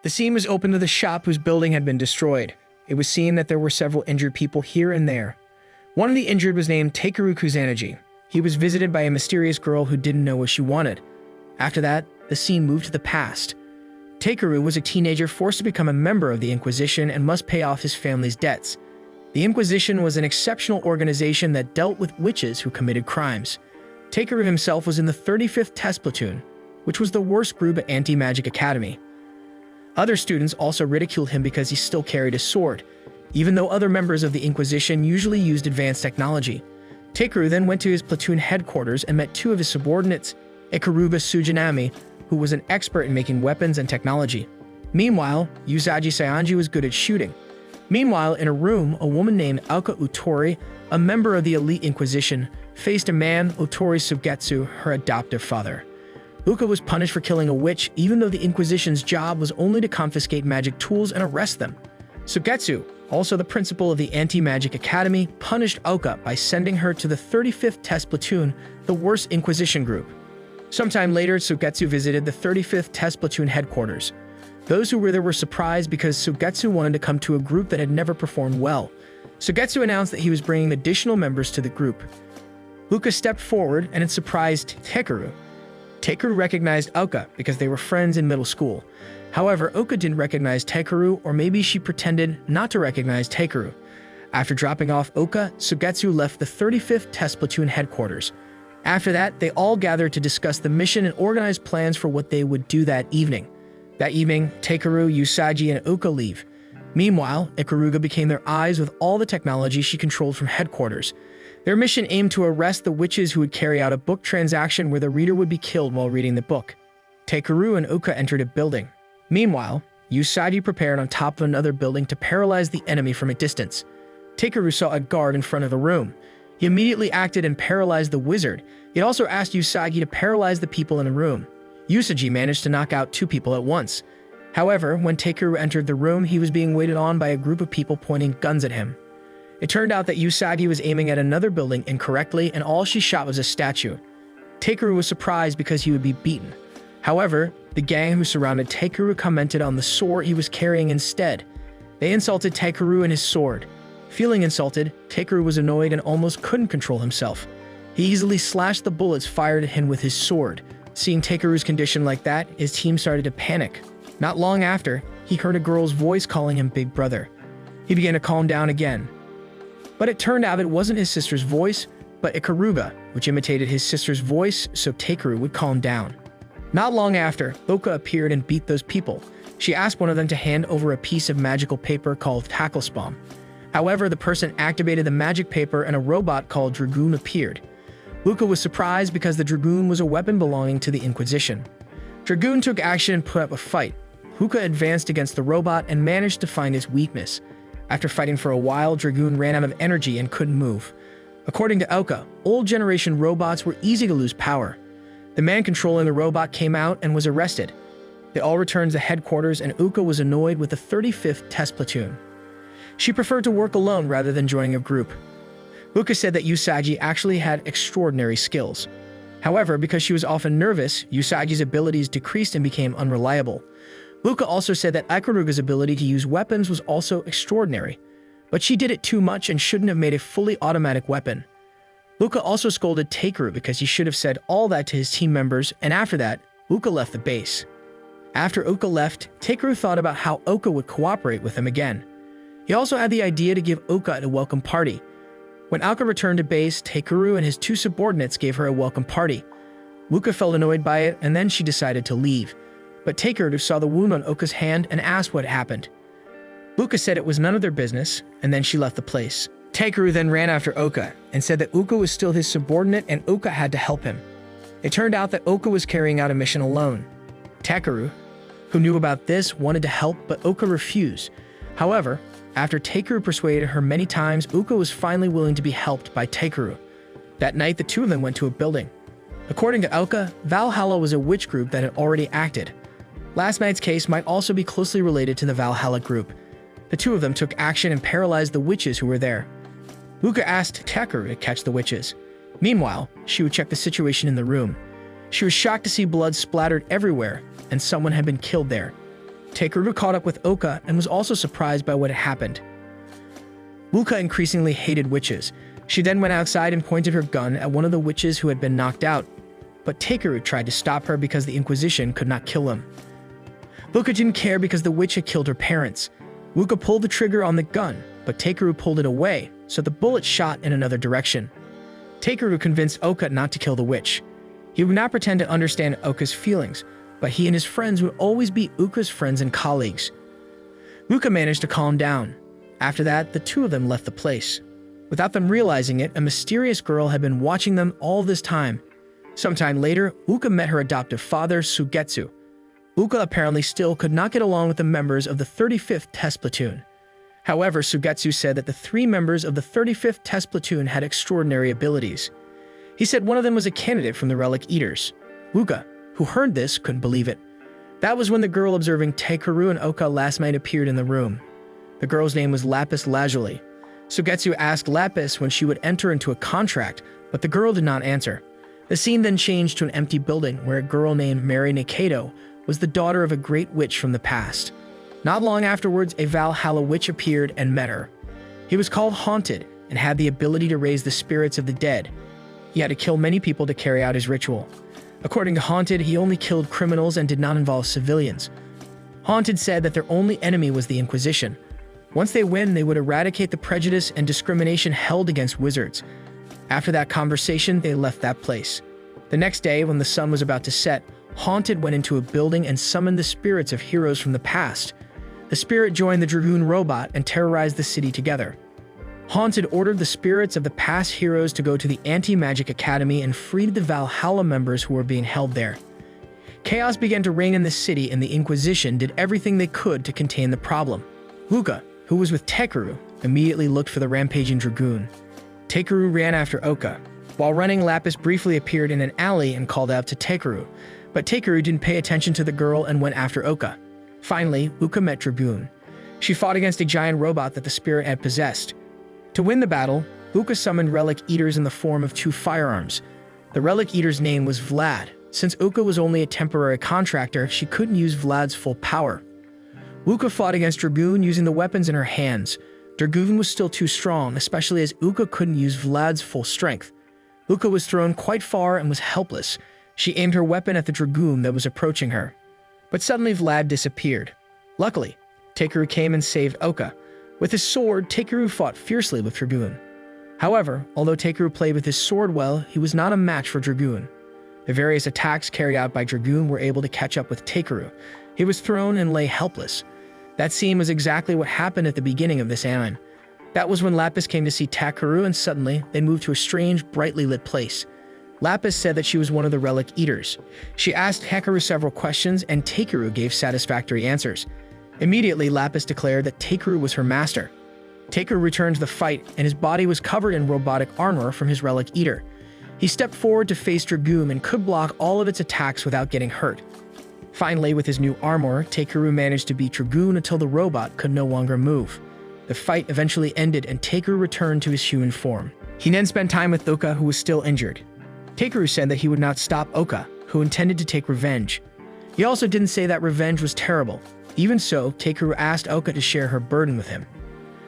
The scene was opened to the shop whose building had been destroyed. It was seen that there were several injured people here and there. One of the injured was named Takeru Kusanagi. He was visited by a mysterious girl who didn't know what she wanted. After that, the scene moved to the past. Takeru was a teenager forced to become a member of the Inquisition and must pay off his family's debts. The Inquisition was an exceptional organization that dealt with witches who committed crimes. Takeru himself was in the 35th Test Platoon, which was the worst group at Anti-Magic Academy. Other students also ridiculed him because he still carried a sword, even though other members of the Inquisition usually used advanced technology. Takeru then went to his platoon headquarters and met two of his subordinates, Ikaruga Sujinami, who was an expert in making weapons and technology. Meanwhile, Usagi Saionji was good at shooting. Meanwhile, in a room, a woman named Aoka Utori, a member of the elite Inquisition, faced a man, Otori Sugetsu, her adoptive father. Uka was punished for killing a witch, even though the Inquisition's job was only to confiscate magic tools and arrest them. Sugetsu, also the principal of the Anti-Magic Academy, punished Oka by sending her to the 35th Test Platoon, the worst Inquisition group. Sometime later, Sugetsu visited the 35th Test Platoon headquarters. Those who were there were surprised because Sugetsu wanted to come to a group that had never performed well. Sugetsu announced that he was bringing additional members to the group. Uka stepped forward and it surprised Takeru. Takeru recognized Oka because they were friends in middle school. However, Oka didn't recognize Takeru, or maybe she pretended not to recognize Takeru. After dropping off Oka, Sugetsu left the 35th Test Platoon headquarters. After that, they all gathered to discuss the mission and organize plans for what they would do that evening. That evening, Takeru, Usagi, and Oka leave. Meanwhile, Ikaruga became their eyes with all the technology she controlled from headquarters. Their mission aimed to arrest the witches who would carry out a book transaction where the reader would be killed while reading the book. Takeru and Oka entered a building. Meanwhile, Usagi prepared on top of another building to paralyze the enemy from a distance. Takeru saw a guard in front of the room. He immediately acted and paralyzed the wizard. He also asked Usagi to paralyze the people in the room. Usagi managed to knock out two people at once. However, when Takeru entered the room, he was being waited on by a group of people pointing guns at him. It turned out that Usagi was aiming at another building incorrectly, and all she shot was a statue. Takeru was surprised because he would be beaten. However, the gang who surrounded Takeru commented on the sword he was carrying instead. They insulted Takeru and his sword. Feeling insulted, Takeru was annoyed and almost couldn't control himself. He easily slashed the bullets fired at him with his sword. Seeing Takeru's condition like that, his team started to panic. Not long after, he heard a girl's voice calling him Big Brother. He began to calm down again. But it turned out it wasn't his sister's voice, but Ikaruga, which imitated his sister's voice so Takeru would calm down. Not long after, Oka appeared and beat those people. She asked one of them to hand over a piece of magical paper called Tackle-Spam. However, the person activated the magic paper and a robot called Dragoon appeared. Uka was surprised because the Dragoon was a weapon belonging to the Inquisition. Dragoon took action and put up a fight. Uka advanced against the robot and managed to find its weakness. After fighting for a while, Dragoon ran out of energy and couldn't move. According to Oka, old generation robots were easy to lose power. The man controlling the robot came out and was arrested. They all returned to headquarters and Uka was annoyed with the 35th Test Platoon. She preferred to work alone rather than joining a group. Uka said that Usagi actually had extraordinary skills. However, because she was often nervous, Usagi's abilities decreased and became unreliable. Uka also said that Ikaruga's ability to use weapons was also extraordinary, but she did it too much and shouldn't have made a fully automatic weapon. Uka also scolded Takeru because he should have said all that to his team members, and after that, Uka left the base. After Uka left, Takeru thought about how Uka would cooperate with him again. He also had the idea to give Uka a welcome party. When Uka returned to base, Takeru and his two subordinates gave her a welcome party. Uka felt annoyed by it, and then she decided to leave. But Takeru saw the wound on Uka's hand and asked what happened. Uka said it was none of their business, and then she left the place. Takeru then ran after Uka and said that Uka was still his subordinate and Uka had to help him. It turned out that Uka was carrying out a mission alone. Takeru, who knew about this, wanted to help, but Uka refused. However, after Takeru persuaded her many times, Uka was finally willing to be helped by Takeru. That night, the two of them went to a building. According to Uka, Valhalla was a witch group that had already acted. Last night's case might also be closely related to the Valhalla group. The two of them took action and paralyzed the witches who were there. Uka asked Takeru to catch the witches. Meanwhile, she would check the situation in the room. She was shocked to see blood splattered everywhere, and someone had been killed there. Takeru caught up with Oka and was also surprised by what had happened. Uka increasingly hated witches. She then went outside and pointed her gun at one of the witches who had been knocked out, but Takeru tried to stop her because the Inquisition could not kill him. Uka didn't care because the witch had killed her parents. Uka pulled the trigger on the gun, but Takeru pulled it away, so the bullet shot in another direction. Takeru convinced Oka not to kill the witch. He would not pretend to understand Oka's feelings, but he and his friends would always be Uka's friends and colleagues. Uka managed to calm down. After that, the two of them left the place. Without them realizing it, a mysterious girl had been watching them all this time. Sometime later, Uka met her adoptive father, Sugetsu. Uka apparently still could not get along with the members of the 35th Test Platoon. However, Sugetsu said that the 3 members of the 35th Test Platoon had extraordinary abilities. He said one of them was a candidate from the Relic Eaters. Uka, who heard this, couldn't believe it. That was when the girl observing Takeru and Oka last night appeared in the room. The girl's name was Lapis Lazuli. Sugetsu asked Lapis when she would enter into a contract, but the girl did not answer. The scene then changed to an empty building where a girl named Mary Nikado was the daughter of a great witch from the past. Not long afterwards, a Valhalla witch appeared and met her. He was called Haunted and had the ability to raise the spirits of the dead. He had to kill many people to carry out his ritual. According to Haunted, he only killed criminals and did not involve civilians. Haunted said that their only enemy was the Inquisition. Once they win, they would eradicate the prejudice and discrimination held against wizards. After that conversation, they left that place. The next day, when the sun was about to set, Haunted went into a building and summoned the spirits of heroes from the past. The spirit joined the Dragoon robot and terrorized the city together. Haunted ordered the spirits of the past heroes to go to the Anti-Magic Academy and freed the Valhalla members who were being held there. Chaos began to reign in the city, and the Inquisition did everything they could to contain the problem. Uka, who was with Takeru, immediately looked for the rampaging Dragoon. Takeru ran after Oka. While running, Lapis briefly appeared in an alley and called out to Takeru, but Takeru didn't pay attention to the girl and went after Oka. Finally, Uka met Dragoon. She fought against a giant robot that the spirit had possessed. To win the battle, Uka summoned Relic Eaters in the form of 2 firearms. The Relic Eater's name was Vlad. Since Uka was only a temporary contractor, she couldn't use Vlad's full power. Uka fought against Dragoon using the weapons in her hands. Dragoon was still too strong, especially as Uka couldn't use Vlad's full strength. Uka was thrown quite far and was helpless. She aimed her weapon at the Dragoon that was approaching her. But suddenly Vlad disappeared. Luckily, Takeru came and saved Oka. With his sword, Takeru fought fiercely with Dragoon. However, although Takeru played with his sword well, he was not a match for Dragoon. The various attacks carried out by Dragoon were able to catch up with Takeru. He was thrown and lay helpless. That scene was exactly what happened at the beginning of this anime. That was when Lapis came to see Takeru, and suddenly they moved to a strange, brightly lit place. Lapis said that she was one of the Relic Eaters. She asked Takeru several questions, and Takeru gave satisfactory answers. Immediately, Lapis declared that Takeru was her master. Takeru returned to the fight, and his body was covered in robotic armor from his Relic Eater. He stepped forward to face Dragoon and could block all of its attacks without getting hurt. Finally, with his new armor, Takeru managed to beat Dragoon until the robot could no longer move. The fight eventually ended, and Takeru returned to his human form. He then spent time with Oka, who was still injured. Takeru said that he would not stop Oka, who intended to take revenge. He also didn't say that revenge was terrible. Even so, Takeru asked Oka to share her burden with him.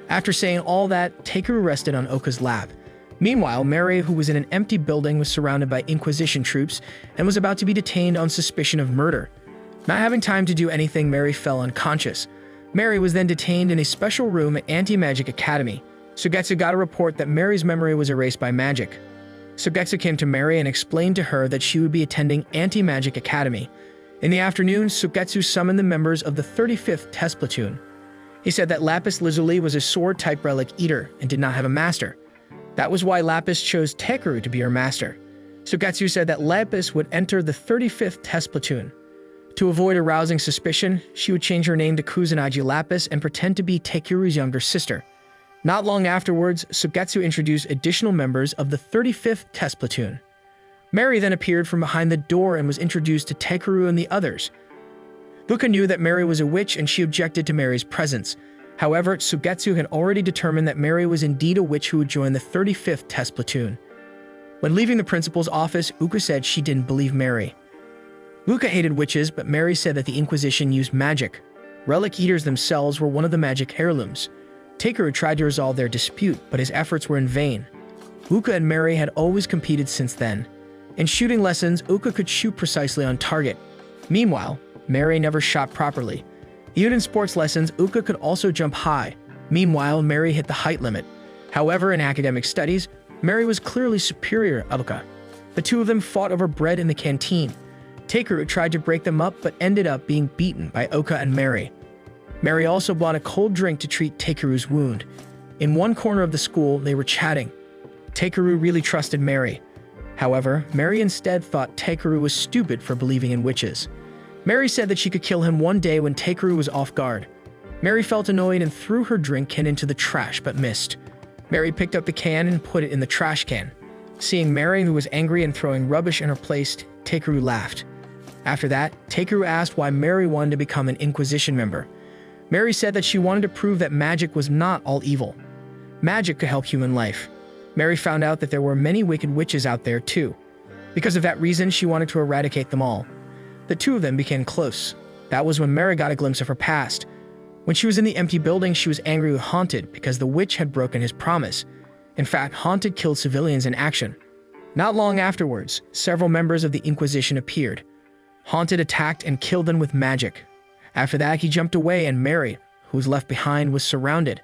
After saying all that, Takeru rested on Oka's lap. Meanwhile, Mary, who was in an empty building, was surrounded by Inquisition troops and was about to be detained on suspicion of murder. Not having time to do anything, Mary fell unconscious. Mary was then detained in a special room at Anti-Magic Academy. Sugetsu got a report that Mary's memory was erased by magic. Sugetsu came to Mary and explained to her that she would be attending Anti-Magic Academy. In the afternoon, Sugetsu summoned the members of the 35th Test Platoon. He said that Lapis Lazuli was a sword-type Relic Eater and did not have a master. That was why Lapis chose Takeru to be her master. Sugetsu said that Lapis would enter the 35th Test Platoon. To avoid arousing suspicion, she would change her name to Kusanagi Lapis and pretend to be Takeru's younger sister. Not long afterwards, Sugetsu introduced additional members of the 35th Test Platoon. Mary then appeared from behind the door and was introduced to Takeru and the others. Uka knew that Mary was a witch and she objected to Mary's presence. However, Sugetsu had already determined that Mary was indeed a witch who would join the 35th Test Platoon. When leaving the principal's office, Uka said she didn't believe Mary. Uka hated witches, but Mary said that the Inquisition used magic. Relic eaters themselves were one of the magic heirlooms. Takeru tried to resolve their dispute, but his efforts were in vain. Uka and Mary had always competed since then. In shooting lessons, Uka could shoot precisely on target. Meanwhile, Mary never shot properly. Even in sports lessons, Uka could also jump high. Meanwhile, Mary hit the height limit. However, in academic studies, Mary was clearly superior to Uka. The two of them fought over bread in the canteen. Takeru tried to break them up but ended up being beaten by Uka and Mary. Mary also brought a cold drink to treat Takeru's wound. In one corner of the school, they were chatting. Takeru really trusted Mary. However, Mary instead thought Takeru was stupid for believing in witches. Mary said that she could kill him one day when Takeru was off guard. Mary felt annoyed and threw her drink can into the trash but missed. Mary picked up the can and put it in the trash can. Seeing Mary, who was angry and throwing rubbish in her place, Takeru laughed. After that, Takeru asked why Mary wanted to become an Inquisition member. Mary said that she wanted to prove that magic was not all evil. Magic could help human life. Mary found out that there were many wicked witches out there too. Because of that reason, she wanted to eradicate them all. The two of them became close. That was when Mary got a glimpse of her past. When she was in the empty building, she was angry with Haunted because the witch had broken his promise. In fact, Haunted killed civilians in action. Not long afterwards, several members of the Inquisition appeared. Haunted attacked and killed them with magic. After that, he jumped away and Mary, who was left behind, was surrounded.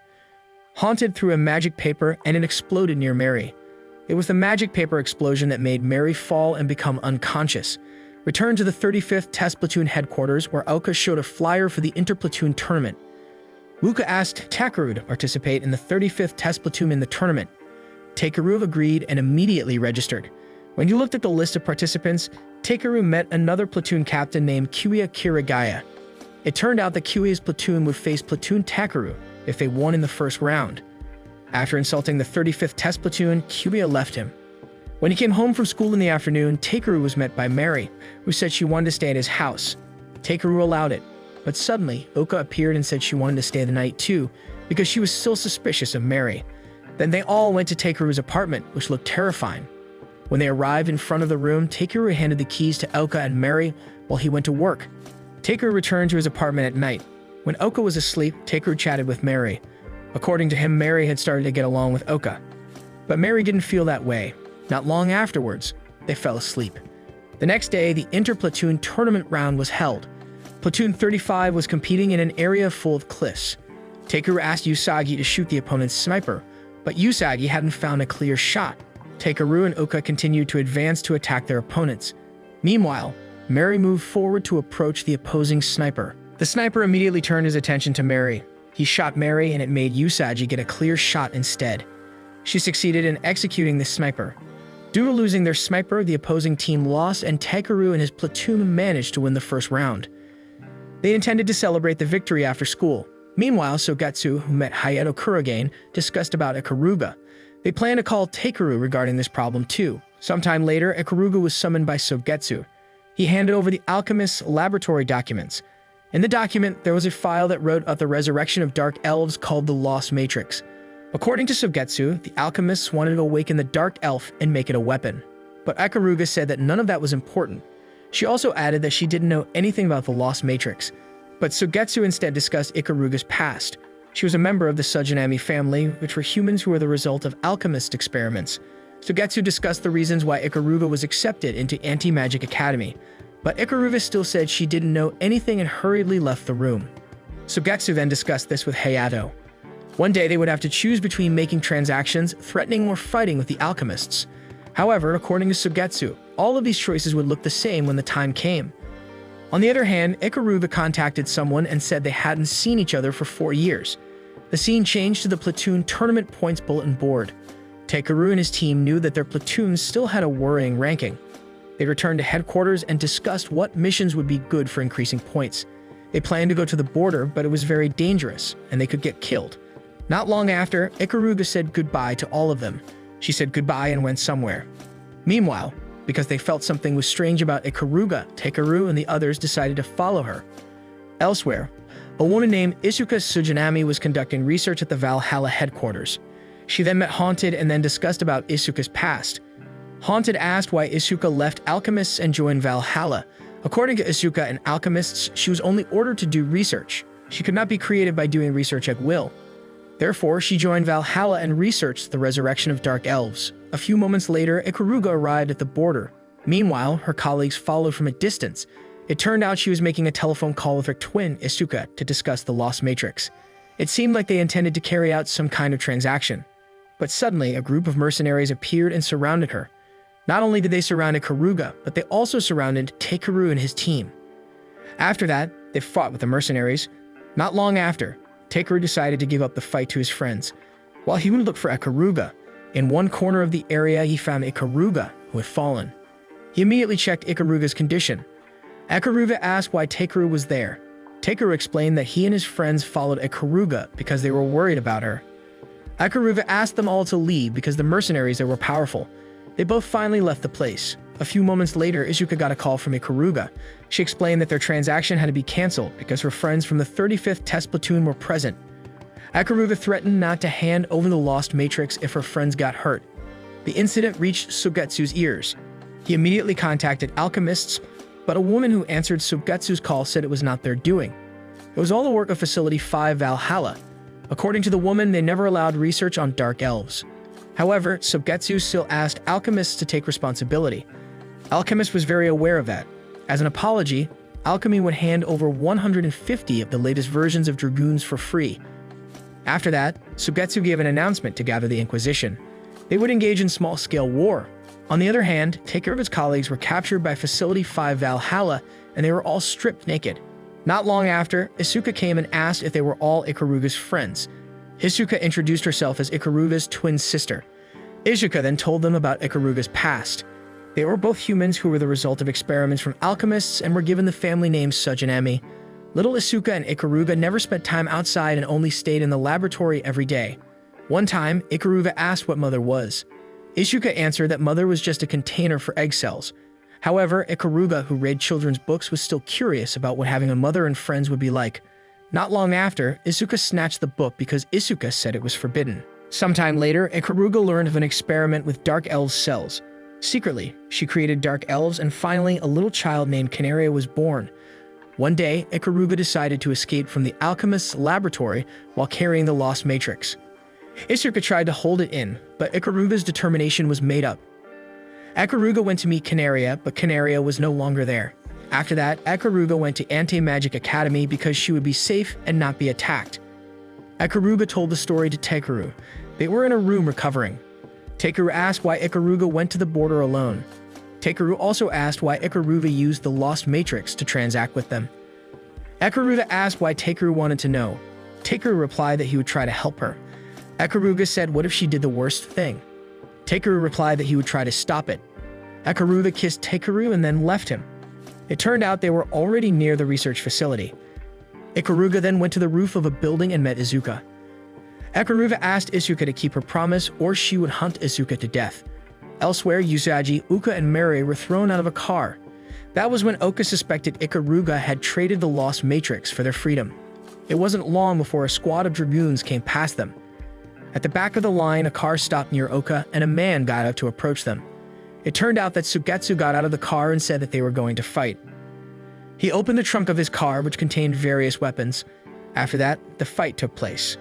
Haunted threw a magic paper and it exploded near Mary. It was the magic paper explosion that made Mary fall and become unconscious. Returned to the 35th Test Platoon headquarters where Uka showed a flyer for the Interplatoon tournament. Uka asked Takeru to participate in the 35th Test Platoon in the tournament. Takeru agreed and immediately registered. When you looked at the list of participants, Takeru met another platoon captain named Kiwiya Kirigaya. It turned out that Kiwiya's platoon would face Platoon Takeru if they won in the first round. After insulting the 35th Test Platoon, Kiwiya left him. When he came home from school in the afternoon, Takeru was met by Mary, who said she wanted to stay at his house. Takeru allowed it, but suddenly Uka appeared and said she wanted to stay the night too, because she was still suspicious of Mary. Then they all went to Takeru's apartment, which looked terrifying. When they arrived in front of the room, Takeru handed the keys to Uka and Mary while he went to work. Takeru returned to his apartment at night. When Uka was asleep, Takeru chatted with Mary. According to him, Mary had started to get along with Uka. But Mary didn't feel that way. Not long afterwards, they fell asleep. The next day, the inter-platoon tournament round was held. Platoon 35 was competing in an area full of cliffs. Takeru asked Usagi to shoot the opponent's sniper, but Usagi hadn't found a clear shot. Takeru and Uka continued to advance to attack their opponents. Meanwhile, Mary moved forward to approach the opposing sniper. The sniper immediately turned his attention to Mary. He shot Mary and it made Usagi get a clear shot instead. She succeeded in executing the sniper. Due to losing their sniper, the opposing team lost and Takeru and his platoon managed to win the first round. They intended to celebrate the victory after school. Meanwhile, Sogetsu, who met Hayato Kurogane, discussed about Ikaruga. They planned to call Takeru regarding this problem too. Sometime later, Ikaruga was summoned by Sogetsu. He handed over the alchemist's laboratory documents. In the document, there was a file that wrote of the resurrection of dark elves called the Lost Matrix. According to Sogetsu, the alchemists wanted to awaken the dark elf and make it a weapon. But Ikaruga said that none of that was important. She also added that she didn't know anything about the Lost Matrix. But Sogetsu instead discussed Ikaruga's past. She was a member of the Sujinami family, which were humans who were the result of alchemist experiments. Sogetsu discussed the reasons why Ikaruga was accepted into Anti-Magic Academy, but Ikaruga still said she didn't know anything and hurriedly left the room. Sogetsu then discussed this with Hayato. One day they would have to choose between making transactions, threatening, or fighting with the alchemists. However, according to Sogetsu, all of these choices would look the same when the time came. On the other hand, Ikaruga contacted someone and said they hadn't seen each other for 4 years. The scene changed to the platoon tournament points bulletin board. Takeru and his team knew that their platoons still had a worrying ranking. They returned to headquarters and discussed what missions would be good for increasing points. They planned to go to the border, but it was very dangerous, and they could get killed. Not long after, Ikaruga said goodbye to all of them. She said goodbye and went somewhere. Meanwhile, because they felt something was strange about Ikaruga, Takeru and the others decided to follow her. Elsewhere, a woman named Isuka Sujinami was conducting research at the Valhalla headquarters. She then met Haunted and then discussed about Isuka's past. Haunted asked why Isuka left alchemists and joined Valhalla. According to Isuka and alchemists, she was only ordered to do research. She could not be created by doing research at will. Therefore, she joined Valhalla and researched the resurrection of dark elves. A few moments later, Ikaruga arrived at the border. Meanwhile, her colleagues followed from a distance. It turned out she was making a telephone call with her twin, Isuka, to discuss the Lost Matrix. It seemed like they intended to carry out some kind of transaction. But suddenly, a group of mercenaries appeared and surrounded her. Not only did they surround Ikaruga, but they also surrounded Takeru and his team. After that, they fought with the mercenaries. Not long after, Takeru decided to give up the fight to his friends. While he would look for Ikaruga, in one corner of the area he found Ikaruga, who had fallen. He immediately checked Ikaruga's condition. Ikaruga asked why Takeru was there. Takeru explained that he and his friends followed Ikaruga because they were worried about her. Ikaruga asked them all to leave because the mercenaries there were powerful. They both finally left the place. A few moments later, Isuka got a call from Ikaruga. She explained that their transaction had to be cancelled because her friends from the 35th Test Platoon were present. Ikaruga threatened not to hand over the Lost Matrix if her friends got hurt. The incident reached Sugetsu's ears. He immediately contacted alchemists, but a woman who answered Sugetsu's call said it was not their doing. It was all the work of Facility 5 Valhalla. According to the woman, they never allowed research on dark elves. However, Sugetsu still asked alchemists to take responsibility. Alchemist was very aware of that. As an apology, Alchemy would hand over 150 of the latest versions of Dragoons for free. After that, Sugetsu gave an announcement to gather the Inquisition. They would engage in small-scale war. On the other hand, Takeru's colleagues were captured by Facility 5 Valhalla, and they were all stripped naked. Not long after, Isuka came and asked if they were all Ikaruga's friends. Isuka introduced herself as Ikaruga's twin sister. Isuka then told them about Ikaruga's past. They were both humans who were the result of experiments from alchemists and were given the family names Suj and Emi. Little Isuka and Ikaruga never spent time outside and only stayed in the laboratory every day. One time, Ikaruga asked what Mother was. Isuka answered that Mother was just a container for egg cells. However, Ikaruga, who read children's books, was still curious about what having a mother and friends would be like. Not long after, Isuka snatched the book because Isuka said it was forbidden. Sometime later, Ikaruga learned of an experiment with dark elves' cells. Secretly, she created dark elves, and finally, a little child named Canaria was born. One day, Ikaruga decided to escape from the alchemist's laboratory while carrying the Lost Matrix. Isuka tried to hold it in, but Ikaruga's determination was made up. Ikaruga went to meet Canaria, but Canaria was no longer there. After that, Ikaruga went to Anti-Magic Academy because she would be safe and not be attacked. Ikaruga told the story to Takeru. They were in a room recovering. Takeru asked why Ikaruga went to the border alone. Takeru also asked why Ikaruga used the Lost Matrix to transact with them. Ikaruga asked why Takeru wanted to know. Takeru replied that he would try to help her. Ikaruga said what if she did the worst thing? Takeru replied that he would try to stop it. Ikaruga kissed Takeru and then left him. It turned out they were already near the research facility. Ikaruga then went to the roof of a building and met Izuka. Ikaruga asked Isuka to keep her promise or she would hunt Isuka to death. Elsewhere, Usagi, Uka, and Mary were thrown out of a car. That was when Oka suspected Ikaruga had traded the Lost Matrix for their freedom. It wasn't long before a squad of dragoons came past them. At the back of the line, a car stopped near Oka, and a man got out to approach them. It turned out that Sugetsu got out of the car and said that they were going to fight. He opened the trunk of his car, which contained various weapons. After that, the fight took place.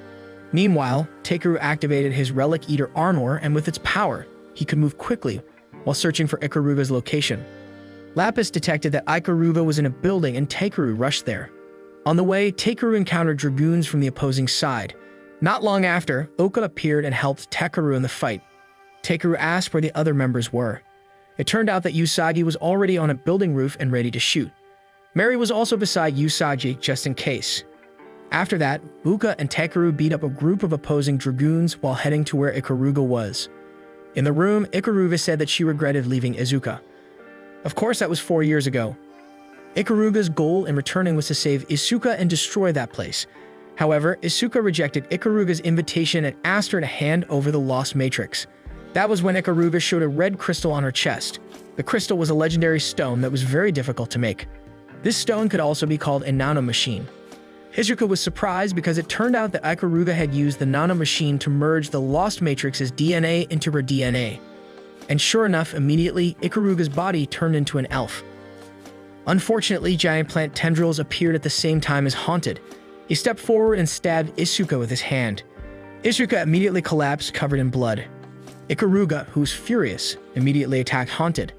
Meanwhile, Takeru activated his Relic Eater armor, and with its power, he could move quickly while searching for Ikaruga's location. Lapis detected that Ikaruga was in a building and Takeru rushed there. On the way, Takeru encountered dragoons from the opposing side. Not long after, Oka appeared and helped Takeru in the fight. Takeru asked where the other members were. It turned out that Usagi was already on a building roof and ready to shoot. Mary was also beside Usagi just in case. After that, Uka and Takeru beat up a group of opposing dragoons while heading to where Ikaruga was. In the room, Ikaruga said that she regretted leaving Izuka. Of course, that was 4 years ago. Ikaruga's goal in returning was to save Isuka and destroy that place. However, Isuka rejected Ikaruga's invitation and asked her to hand over the Lost Matrix. That was when Ikaruga showed a red crystal on her chest. The crystal was a legendary stone that was very difficult to make. This stone could also be called a nanomachine. Isuka was surprised because it turned out that Ikaruga had used the nanomachine to merge the Lost Matrix's DNA into her DNA. And sure enough, immediately, Ikaruga's body turned into an elf. Unfortunately, giant plant tendrils appeared at the same time as Haunted. He stepped forward and stabbed Isuka with his hand. Isuka immediately collapsed, covered in blood. Ikaruga, who was furious, immediately attacked Haunted.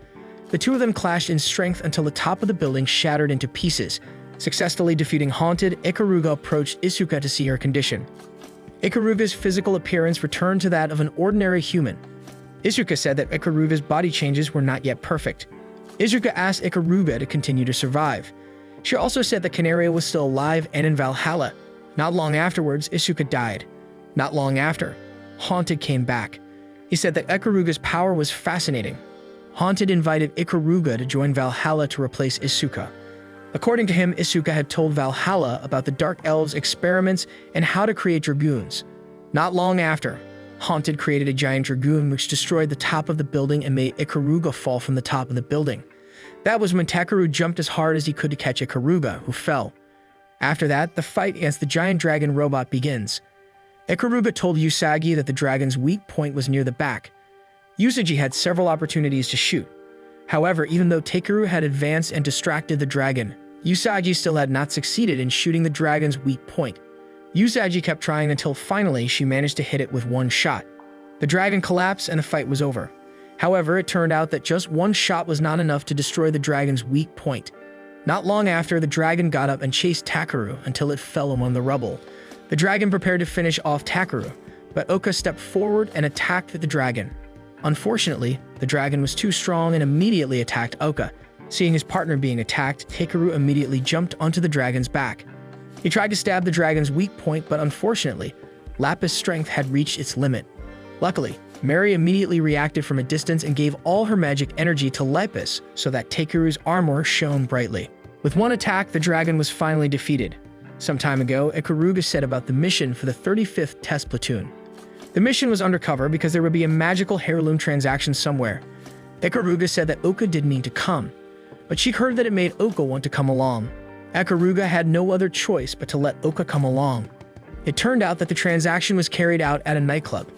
The two of them clashed in strength until the top of the building shattered into pieces. Successfully defeating Haunted, Ikaruga approached Isuka to see her condition. Ikaruga's physical appearance returned to that of an ordinary human. Isuka said that Ikaruga's body changes were not yet perfect. Isuka asked Ikaruga to continue to survive. She also said that Canaria was still alive and in Valhalla. Not long afterwards, Isuka died. Not long after, Haunted came back. He said that Ikaruga's power was fascinating. Haunted invited Ikaruga to join Valhalla to replace Isuka. According to him, Isuka had told Valhalla about the Dark Elves' experiments and how to create dragoons. Not long after, Haunted created a giant dragoon which destroyed the top of the building and made Ikaruga fall from the top of the building. That was when Takeru jumped as hard as he could to catch Ikaruga, who fell. After that, the fight against the giant dragon robot begins. Ikaruga told Usagi that the dragon's weak point was near the back. Usagi had several opportunities to shoot. However, even though Takeru had advanced and distracted the dragon, Usagi still had not succeeded in shooting the dragon's weak point. Usagi kept trying until finally she managed to hit it with one shot. The dragon collapsed and the fight was over. However, it turned out that just one shot was not enough to destroy the dragon's weak point. Not long after, the dragon got up and chased Takeru until it fell among the rubble. The dragon prepared to finish off Takeru, but Oka stepped forward and attacked the dragon. Unfortunately, the dragon was too strong and immediately attacked Oka. Seeing his partner being attacked, Takeru immediately jumped onto the dragon's back. He tried to stab the dragon's weak point, but unfortunately, Lapis' strength had reached its limit. Luckily, Mary immediately reacted from a distance and gave all her magic energy to Lapis so that Takeru's armor shone brightly. With one attack, the dragon was finally defeated. Some time ago, Ikaruga said about the mission for the 35th Test Platoon. The mission was undercover because there would be a magical heirloom transaction somewhere. Ikaruga said that Oka didn't need to come, but she heard that it made Oka want to come along. Ikaruga had no other choice but to let Oka come along. It turned out that the transaction was carried out at a nightclub.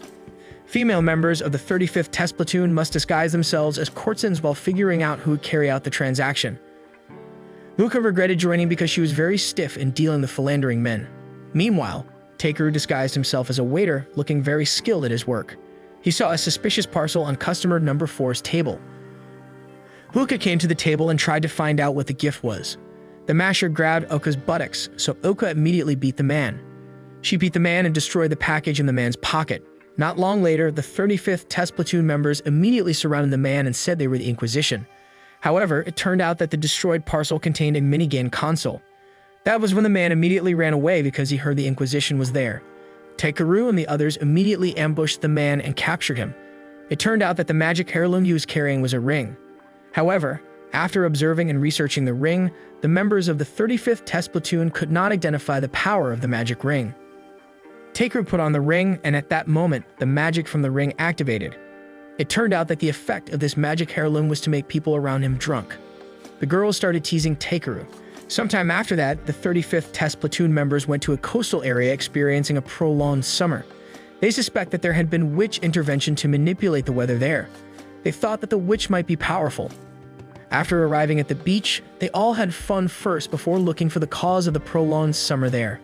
Female members of the 35th Test Platoon must disguise themselves as courtesans while figuring out who would carry out the transaction. Luka regretted joining because she was very stiff in dealing with philandering men. Meanwhile, Takeru disguised himself as a waiter, looking very skilled at his work. He saw a suspicious parcel on customer number 4's table. Luka came to the table and tried to find out what the gift was. The masher grabbed Oka's buttocks, so Oka immediately beat the man. She beat the man and destroyed the package in the man's pocket. Not long later, the 35th Test Platoon members immediately surrounded the man and said they were the Inquisition. However, it turned out that the destroyed parcel contained a minigame console. That was when the man immediately ran away because he heard the Inquisition was there. Takeru and the others immediately ambushed the man and captured him. It turned out that the magic heirloom he was carrying was a ring. However, after observing and researching the ring, the members of the 35th Test Platoon could not identify the power of the magic ring. Takeru put on the ring, and at that moment, the magic from the ring activated. It turned out that the effect of this magic heirloom was to make people around him drunk. The girls started teasing Takeru. Sometime after that, the 35th Test Platoon members went to a coastal area experiencing a prolonged summer. They suspect that there had been witch intervention to manipulate the weather there. They thought that the witch might be powerful. After arriving at the beach, they all had fun first before looking for the cause of the prolonged summer there.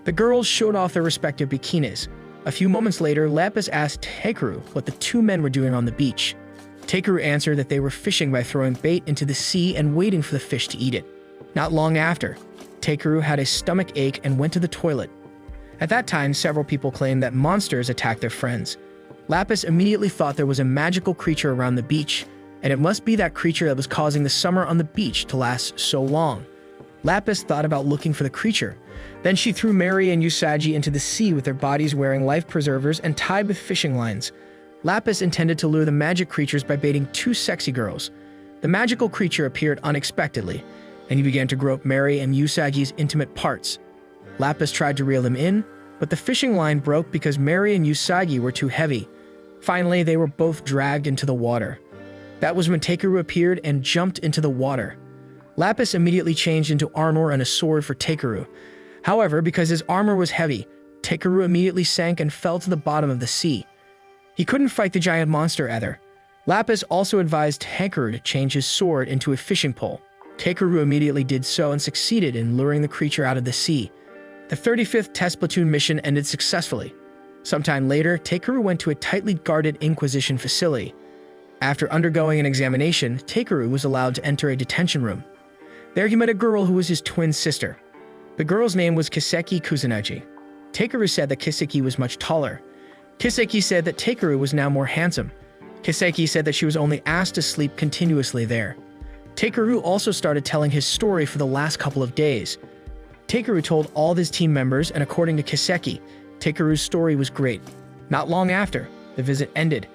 The girls showed off their respective bikinis. A few moments later, Lapis asked Takeru what the two men were doing on the beach. Takeru answered that they were fishing by throwing bait into the sea and waiting for the fish to eat it. Not long after, Takeru had a stomach ache and went to the toilet. At that time, several people claimed that monsters attacked their friends. Lapis immediately thought there was a magical creature around the beach, and it must be that creature that was causing the summer on the beach to last so long. Lapis thought about looking for the creature. Then she threw Mary and Usagi into the sea with their bodies wearing life preservers and tied with fishing lines. Lapis intended to lure the magic creatures by baiting two sexy girls. The magical creature appeared unexpectedly, and he began to grope Mary and Usagi's intimate parts. Lapis tried to reel them in, but the fishing line broke because Mary and Usagi were too heavy. Finally, they were both dragged into the water. That was when Takeru appeared and jumped into the water. Lapis immediately changed into armor and a sword for Takeru. However, because his armor was heavy, Takeru immediately sank and fell to the bottom of the sea. He couldn't fight the giant monster either. Lapis also advised Takeru to change his sword into a fishing pole. Takeru immediately did so and succeeded in luring the creature out of the sea. The 35th Test Platoon mission ended successfully. Sometime later, Takeru went to a tightly guarded Inquisition facility. After undergoing an examination, Takeru was allowed to enter a detention room. There he met a girl who was his twin sister. The girl's name was Kiseki Kusanagi. Takeru said that Kiseki was much taller. Kiseki said that Takeru was now more handsome. Kiseki said that she was only asked to sleep continuously there. Takeru also started telling his story for the last couple of days. Takeru told all of his team members, and according to Kiseki, Takeru's story was great. Not long after, the visit ended.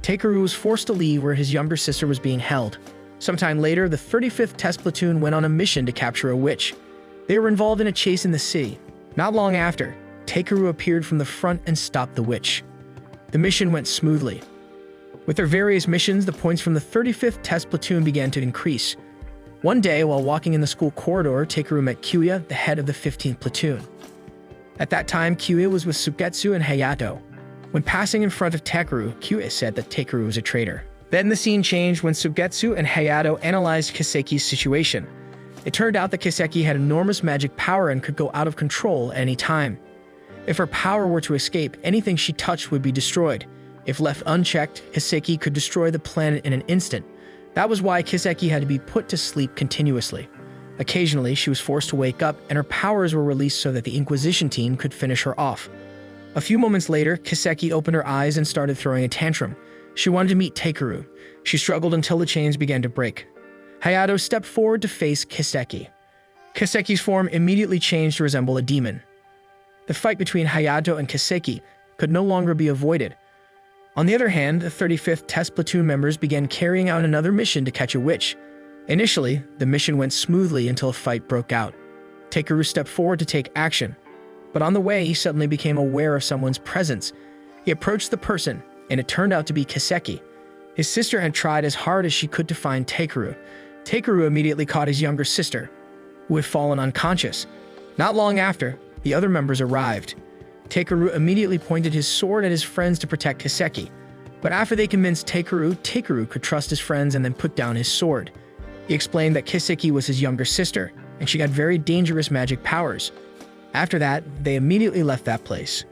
Takeru was forced to leave where his younger sister was being held. Sometime later, the 35th Test Platoon went on a mission to capture a witch. They were involved in a chase in the city. Not long after, Takeru appeared from the front and stopped the witch. The mission went smoothly. With their various missions, the points from the 35th Test Platoon began to increase. One day, while walking in the school corridor, Takeru met Kyuya, the head of the 15th Platoon. At that time, Kyuya was with Sugetsu and Hayato. When passing in front of Takeru, Kyuya said that Takeru was a traitor. Then the scene changed when Sugetsu and Hayato analyzed Kiseki's situation. It turned out that Kiseki had enormous magic power and could go out of control at any time. If her power were to escape, anything she touched would be destroyed. If left unchecked, Kiseki could destroy the planet in an instant. That was why Kiseki had to be put to sleep continuously. Occasionally, she was forced to wake up, and her powers were released so that the Inquisition team could finish her off. A few moments later, Kiseki opened her eyes and started throwing a tantrum. She wanted to meet Takeru. She struggled until the chains began to break. Hayato stepped forward to face Kiseki. Kiseki's form immediately changed to resemble a demon. The fight between Hayato and Kiseki could no longer be avoided. On the other hand, the 35th Test Platoon members began carrying out another mission to catch a witch. Initially, the mission went smoothly until a fight broke out. Takeru stepped forward to take action, but on the way, he suddenly became aware of someone's presence. He approached the person, and it turned out to be Kiseki. His sister had tried as hard as she could to find Takeru. Takeru immediately caught his younger sister, who had fallen unconscious. Not long after, the other members arrived. Takeru immediately pointed his sword at his friends to protect Kiseki. But after they convinced Takeru could trust his friends and then put down his sword. He explained that Kiseki was his younger sister, and she had very dangerous magic powers. After that, they immediately left that place.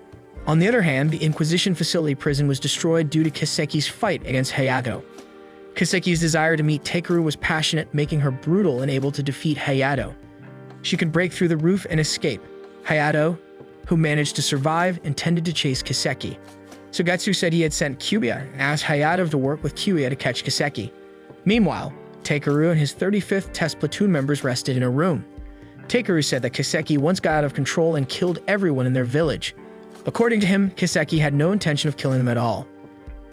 On the other hand, the Inquisition facility prison was destroyed due to Kiseki's fight against Hayato. Kiseki's desire to meet Takeru was passionate, making her brutal and able to defeat Hayato. She could break through the roof and escape. Hayato, who managed to survive, intended to chase Kiseki. Sugetsu said he had sent Kyuya and asked Hayato to work with Kyuya to catch Kiseki. Meanwhile, Takeru and his 35th Test Platoon members rested in a room. Takeru said that Kiseki once got out of control and killed everyone in their village. According to him, Kiseki had no intention of killing them at all.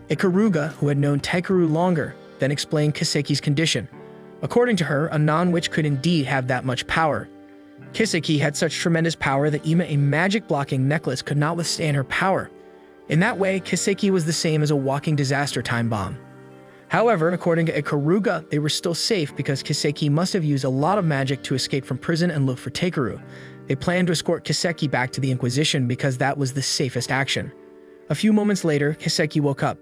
Ikaruga, who had known Takeru longer, then explained Kiseki's condition. According to her, a non-witch could indeed have that much power. Kiseki had such tremendous power that even a magic-blocking necklace could not withstand her power. In that way, Kiseki was the same as a walking disaster time bomb. However, according to Ikaruga, they were still safe because Kiseki must have used a lot of magic to escape from prison and look for Takeru. They planned to escort Kiseki back to the Inquisition because that was the safest action. A few moments later, Kiseki woke up.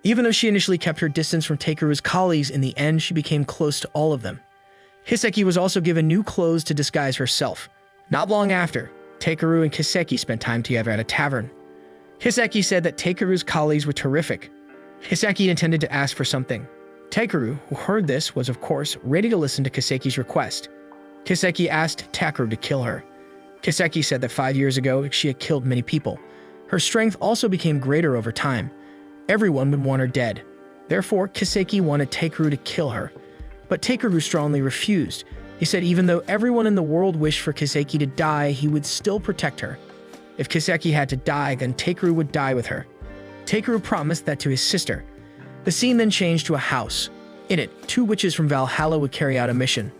Even though she initially kept her distance from Takeru's colleagues, in the end she became close to all of them. Kiseki was also given new clothes to disguise herself. Not long after, Takeru and Kiseki spent time together at a tavern. Kiseki said that Takeru's colleagues were terrific. Kiseki intended to ask for something. Takeru, who heard this, was of course ready to listen to Kiseki's request. Kiseki asked Takeru to kill her. Kiseki said that 5 years ago she had killed many people. Her strength also became greater over time. Everyone would want her dead. Therefore, Kiseki wanted Takeru to kill her. But Takeru strongly refused. He said even though everyone in the world wished for Kiseki to die, he would still protect her. If Kiseki had to die, then Takeru would die with her. Takeru promised that to his sister. The scene then changed to a house. In it, 2 witches from Valhalla would carry out a mission.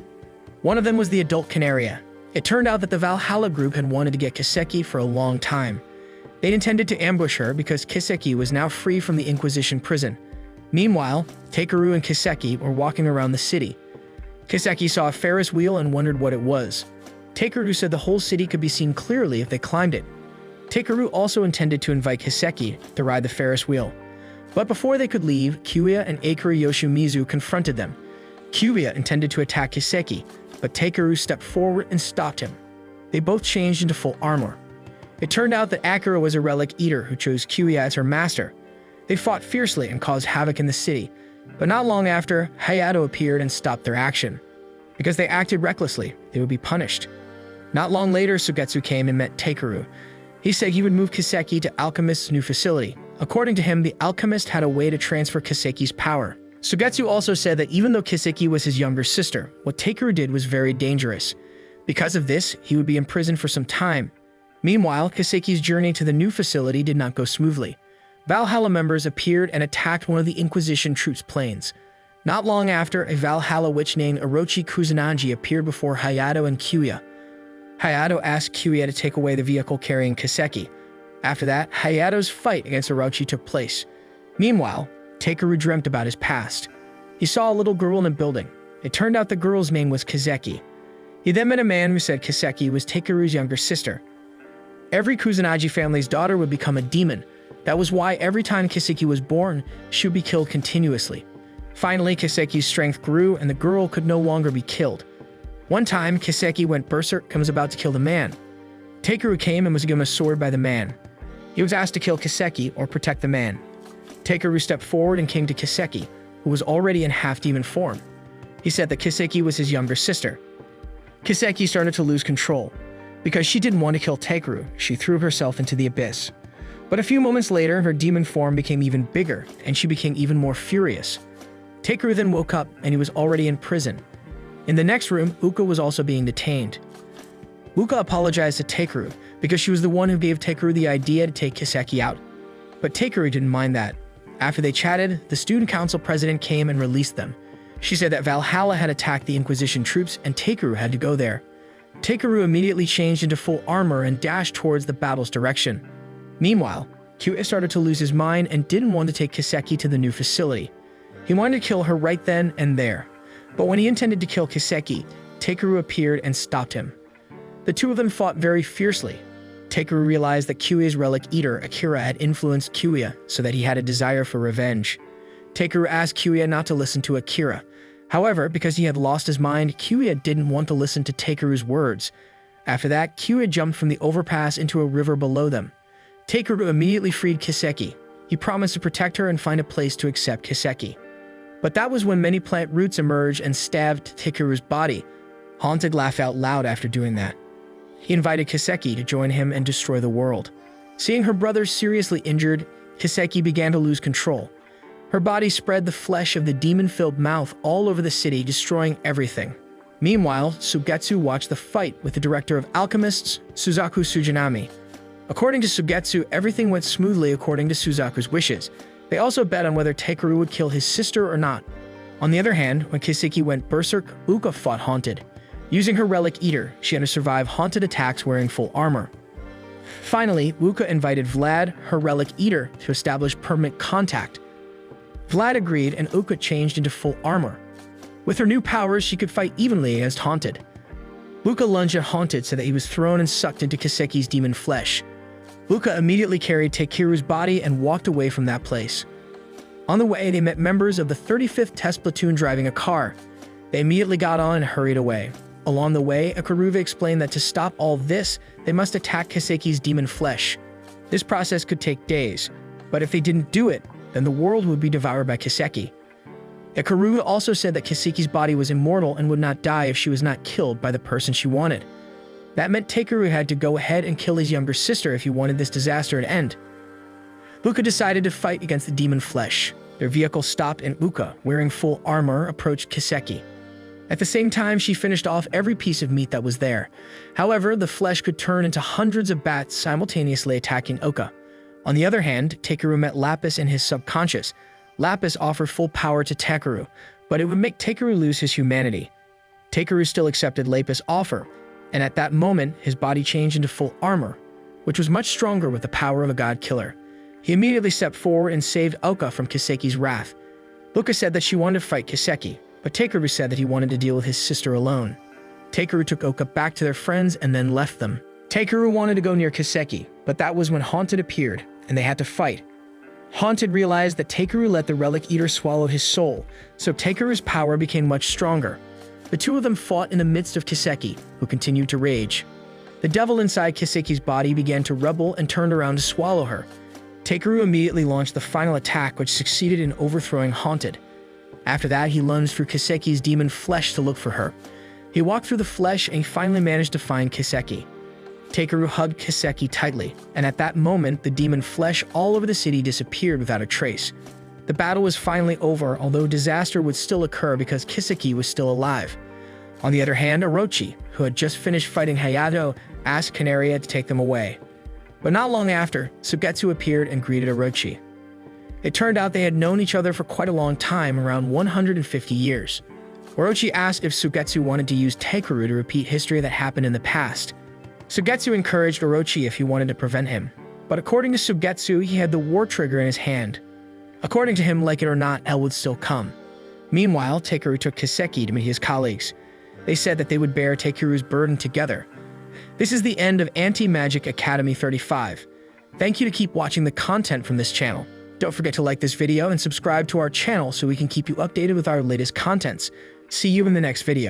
One of them was the adult Canaria. It turned out that the Valhalla group had wanted to get Kiseki for a long time. They'd intended to ambush her because Kiseki was now free from the Inquisition prison. Meanwhile, Takeru and Kiseki were walking around the city. Kiseki saw a Ferris wheel and wondered what it was. Takeru said the whole city could be seen clearly if they climbed it. Takeru also intended to invite Kiseki to ride the Ferris wheel. But before they could leave, Kyuya and Akira Yoshimitsu confronted them. Kyuya intended to attack Kiseki, but Takeru stepped forward and stopped him. They both changed into full armor. It turned out that Akira was a relic eater who chose Kiuya as her master. They fought fiercely and caused havoc in the city, but not long after, Hayato appeared and stopped their action. Because they acted recklessly, they would be punished. Not long later, Sugetsu came and met Takeru. He said he would move Kiseki to Alchemist's new facility. According to him, the alchemist had a way to transfer Kiseki's power. Sugetsu also said that even though Kiseki was his younger sister, what Takeru did was very dangerous. Because of this, he would be imprisoned for some time. Meanwhile, Kiseki's journey to the new facility did not go smoothly. Valhalla members appeared and attacked one of the Inquisition troops' planes. Not long after, a Valhalla witch named Orochi Kusanagi appeared before Hayato and Kiuya. Hayato asked Kiuya to take away the vehicle carrying Kiseki. After that, Hayato's fight against Orochi took place. Meanwhile, Takeru dreamt about his past. He saw a little girl in a building. It turned out the girl's name was Kiseki. He then met a man who said Kiseki was Takeru's younger sister. Every Kusanagi family's daughter would become a demon. That was why every time Kiseki was born, she would be killed continuously. Finally, Kiseki's strength grew and the girl could no longer be killed. One time, Kiseki went berserk and was about to kill the man. Takeru came and was given a sword by the man. He was asked to kill Kiseki or protect the man. Takeru stepped forward and came to Kiseki, who was already in half-demon form. He said that Kiseki was his younger sister. Kiseki started to lose control. Because she didn't want to kill Takeru, she threw herself into the abyss. But a few moments later, her demon form became even bigger, and she became even more furious. Takeru then woke up, and he was already in prison. In the next room, Uka was also being detained. Uka apologized to Takeru because she was the one who gave Takeru the idea to take Kiseki out. But Takeru didn't mind that. After they chatted, the student council president came and released them. She said that Valhalla had attacked the Inquisition troops and Takeru had to go there. Takeru immediately changed into full armor and dashed towards the battle's direction. Meanwhile, Kiuya started to lose his mind and didn't want to take Kiseki to the new facility. He wanted to kill her right then and there. But when he intended to kill Kiseki, Takeru appeared and stopped him. The two of them fought very fiercely. Takeru realized that Kiuya's relic eater, Akira, had influenced Kiuya so that he had a desire for revenge. Takeru asked Kiuya not to listen to Akira. However, because he had lost his mind, Kiuya didn't want to listen to Takeru's words. After that, Kiuya jumped from the overpass into a river below them. Takeru immediately freed Kiseki. He promised to protect her and find a place to accept Kiseki. But that was when many plant roots emerged and stabbed Takeru's body. Haunted laughed out loud after doing that. He invited Kiseki to join him and destroy the world. Seeing her brother seriously injured, Kiseki began to lose control. Her body spread the flesh of the demon-filled mouth all over the city, destroying everything. Meanwhile, Sugetsu watched the fight with the director of alchemists, Suzaku Sujinami. According to Sugetsu, everything went smoothly according to Suzaku's wishes. They also bet on whether Takeru would kill his sister or not. On the other hand, when Kiseki went berserk, Uka fought Haunted. Using her relic eater, she had to survive Haunted attacks wearing full armor. Finally, Uka invited Vlad, her relic eater, to establish permanent contact. Vlad agreed and Uka changed into full armor. With her new powers, she could fight evenly against Haunted. Uka lunged at Haunted so that he was thrown and sucked into Kiseki's demon flesh. Uka immediately carried Takeru's body and walked away from that place. On the way, they met members of the 35th Test Platoon driving a car. They immediately got on and hurried away. Along the way, Ikuruve explained that to stop all this, they must attack Kiseki's demon flesh. This process could take days, but if they didn't do it, then the world would be devoured by Kiseki. Ikuruve also said that Kiseki's body was immortal and would not die if she was not killed by the person she wanted. That meant Takeru had to go ahead and kill his younger sister if he wanted this disaster to end. Uka decided to fight against the demon flesh. Their vehicle stopped and Uka, wearing full armor, approached Kiseki. At the same time, she finished off every piece of meat that was there. However, the flesh could turn into hundreds of bats simultaneously attacking Uka. On the other hand, Takeru met Lapis in his subconscious. Lapis offered full power to Takeru, but it would make Takeru lose his humanity. Takeru still accepted Lapis' offer, and at that moment, his body changed into full armor, which was much stronger with the power of a god killer. He immediately stepped forward and saved Uka from Kiseki's wrath. Uka said that she wanted to fight Kiseki, but Takeru said that he wanted to deal with his sister alone. Takeru took Uka back to their friends and then left them. Takeru wanted to go near Kiseki, but that was when Haunted appeared, and they had to fight. Haunted realized that Takeru let the relic eater swallow his soul, so Takeru's power became much stronger. The two of them fought in the midst of Kiseki, who continued to rage. The devil inside Kiseki's body began to rebel and turned around to swallow her. Takeru immediately launched the final attack, which succeeded in overthrowing Haunted. After that, he lunged through Kiseki's demon flesh to look for her. He walked through the flesh and he finally managed to find Kiseki. Takeru hugged Kiseki tightly, and at that moment, the demon flesh all over the city disappeared without a trace. The battle was finally over, although disaster would still occur because Kiseki was still alive. On the other hand, Orochi, who had just finished fighting Hayato, asked Canaria to take them away. But not long after, Sugetsu appeared and greeted Orochi. It turned out they had known each other for quite a long time, around 150 years. Orochi asked if Sugetsu wanted to use Takeru to repeat history that happened in the past. Sugetsu encouraged Orochi if he wanted to prevent him, but according to Sugetsu, he had the war trigger in his hand. According to him, like it or not, hell would still come. Meanwhile, Takeru took Kiseki to meet his colleagues. They said that they would bear Takeru's burden together. This is the end of Anti-Magic Academy 35. Thank you to keep watching the content from this channel. Don't forget to like this video and subscribe to our channel so we can keep you updated with our latest contents. See you in the next video.